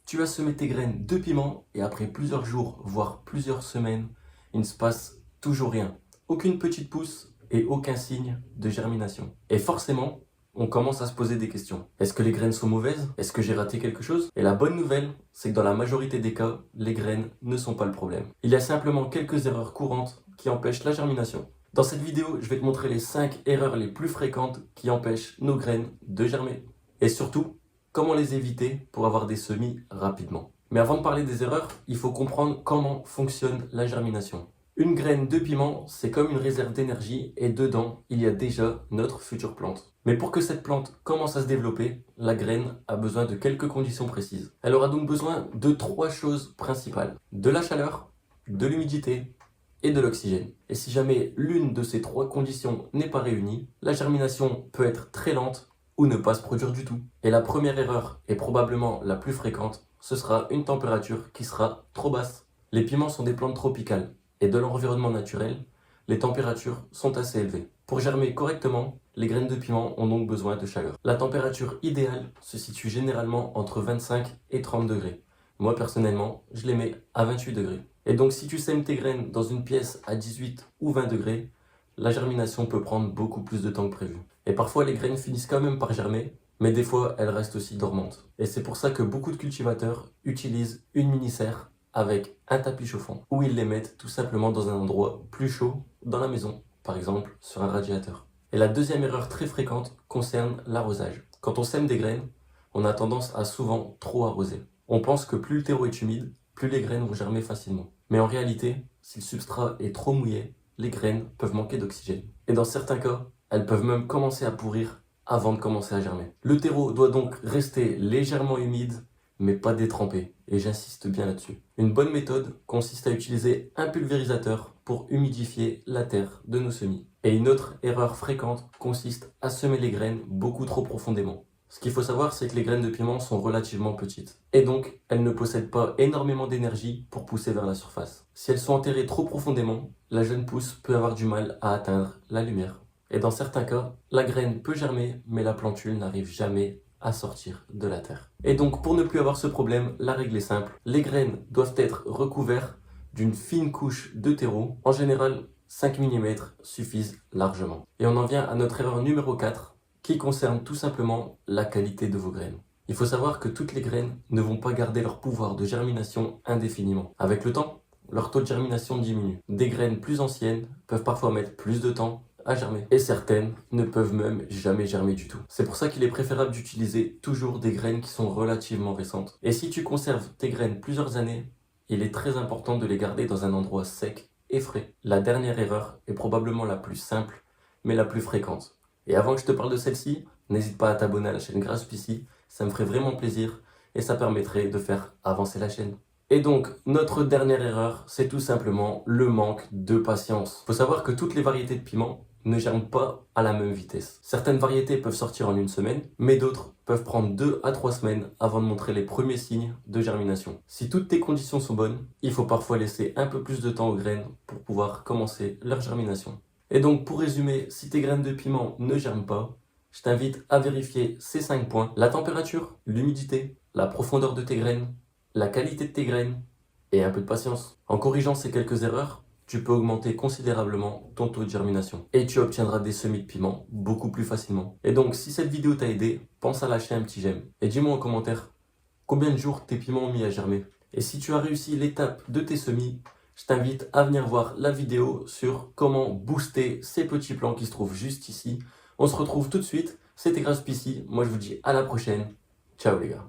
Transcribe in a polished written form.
Tu as semé tes graines de piment et après plusieurs jours, voire plusieurs semaines, il ne se passe toujours rien. Aucune petite pousse et aucun signe de germination. Et forcément, on commence à se poser des questions. Est-ce que les graines sont mauvaises? Est-ce que j'ai raté quelque chose? Et la bonne nouvelle, c'est que dans la majorité des cas, les graines ne sont pas le problème. Il y a simplement quelques erreurs courantes qui empêchent la germination. Dans cette vidéo, je vais te montrer les 5 erreurs les plus fréquentes qui empêchent nos graines de germer. Et surtout, comment les éviter pour avoir des semis rapidement. Mais avant de parler des erreurs, il faut comprendre comment fonctionne la germination. Une graine de piment, c'est comme une réserve d'énergie et dedans, il y a déjà notre future plante. Mais pour que cette plante commence à se développer, la graine a besoin de quelques conditions précises. Elle aura donc besoin de 3 choses principales. De la chaleur, de l'humidité et de l'oxygène. Et si jamais l'une de ces 3 conditions n'est pas réunie, la germination peut être très lente ou ne pas se produire du tout. Et la première erreur, et probablement la plus fréquente, ce sera une température qui sera trop basse. Les piments sont des plantes tropicales, et de leur environnement naturel, les températures sont assez élevées. Pour germer correctement, les graines de piment ont donc besoin de chaleur. La température idéale se situe généralement entre 25 et 30 degrés. Moi personnellement, je les mets à 28 degrés. Et donc si tu sèmes tes graines dans une pièce à 18 ou 20 degrés, la germination peut prendre beaucoup plus de temps que prévu. Et parfois les graines finissent quand même par germer, mais des fois elles restent aussi dormantes. Et c'est pour ça que beaucoup de cultivateurs utilisent une mini-serre avec un tapis chauffant, où ils les mettent tout simplement dans un endroit plus chaud dans la maison, par exemple sur un radiateur. Et la deuxième erreur très fréquente concerne l'arrosage. Quand on sème des graines, on a tendance à souvent trop arroser. On pense que plus le terreau est humide, plus les graines vont germer facilement. Mais en réalité, si le substrat est trop mouillé, les graines peuvent manquer d'oxygène. Et dans certains cas, elles peuvent même commencer à pourrir avant de commencer à germer. Le terreau doit donc rester légèrement humide, mais pas détrempé. Et j'insiste bien là-dessus. Une bonne méthode consiste à utiliser un pulvérisateur pour humidifier la terre de nos semis. Et une autre erreur fréquente consiste à semer les graines beaucoup trop profondément. Ce qu'il faut savoir, c'est que les graines de piment sont relativement petites. Et donc, elles ne possèdent pas énormément d'énergie pour pousser vers la surface. Si elles sont enterrées trop profondément, la jeune pousse peut avoir du mal à atteindre la lumière. Et dans certains cas, la graine peut germer, mais la plantule n'arrive jamais à sortir de la terre. Et donc, pour ne plus avoir ce problème, la règle est simple. Les graines doivent être recouvertes d'une fine couche de terreau. En général, 5 mm suffisent largement. Et on en vient à notre erreur numéro 4, qui concerne tout simplement la qualité de vos graines. Il faut savoir que toutes les graines ne vont pas garder leur pouvoir de germination indéfiniment. Avec le temps, leur taux de germination diminue. Des graines plus anciennes peuvent parfois mettre plus de temps à germer. Et certaines ne peuvent même jamais germer du tout. C'est pour ça qu'il est préférable d'utiliser toujours des graines qui sont relativement récentes. Et si tu conserves tes graines plusieurs années, il est très important de les garder dans un endroit sec et frais. La dernière erreur est probablement la plus simple, mais la plus fréquente. Et avant que je te parle de celle-ci, n'hésite pas à t'abonner à la chaîne Grasspici, ça me ferait vraiment plaisir et ça permettrait de faire avancer la chaîne. Et donc, notre dernière erreur, c'est tout simplement le manque de patience. Faut savoir que toutes les variétés de piments ne germent pas à la même vitesse. Certaines variétés peuvent sortir en une semaine, mais d'autres peuvent prendre 2 à 3 semaines avant de montrer les premiers signes de germination. Si toutes tes conditions sont bonnes, il faut parfois laisser un peu plus de temps aux graines pour pouvoir commencer leur germination. Et donc, pour résumer, si tes graines de piment ne germent pas, je t'invite à vérifier ces 5 points. La température, l'humidité, la profondeur de tes graines, la qualité de tes graines et un peu de patience. En corrigeant ces quelques erreurs, tu peux augmenter considérablement ton taux de germination. Et tu obtiendras des semis de piment beaucoup plus facilement. Et donc, si cette vidéo t'a aidé, pense à lâcher un petit j'aime. Et dis-moi en commentaire combien de jours tes piments ont mis à germer. Et si tu as réussi l'étape de tes semis, je t'invite à venir voir la vidéo sur comment booster ces petits plants qui se trouvent juste ici. On se retrouve tout de suite. C'était Grasspici. Moi, je vous dis à la prochaine. Ciao les gars.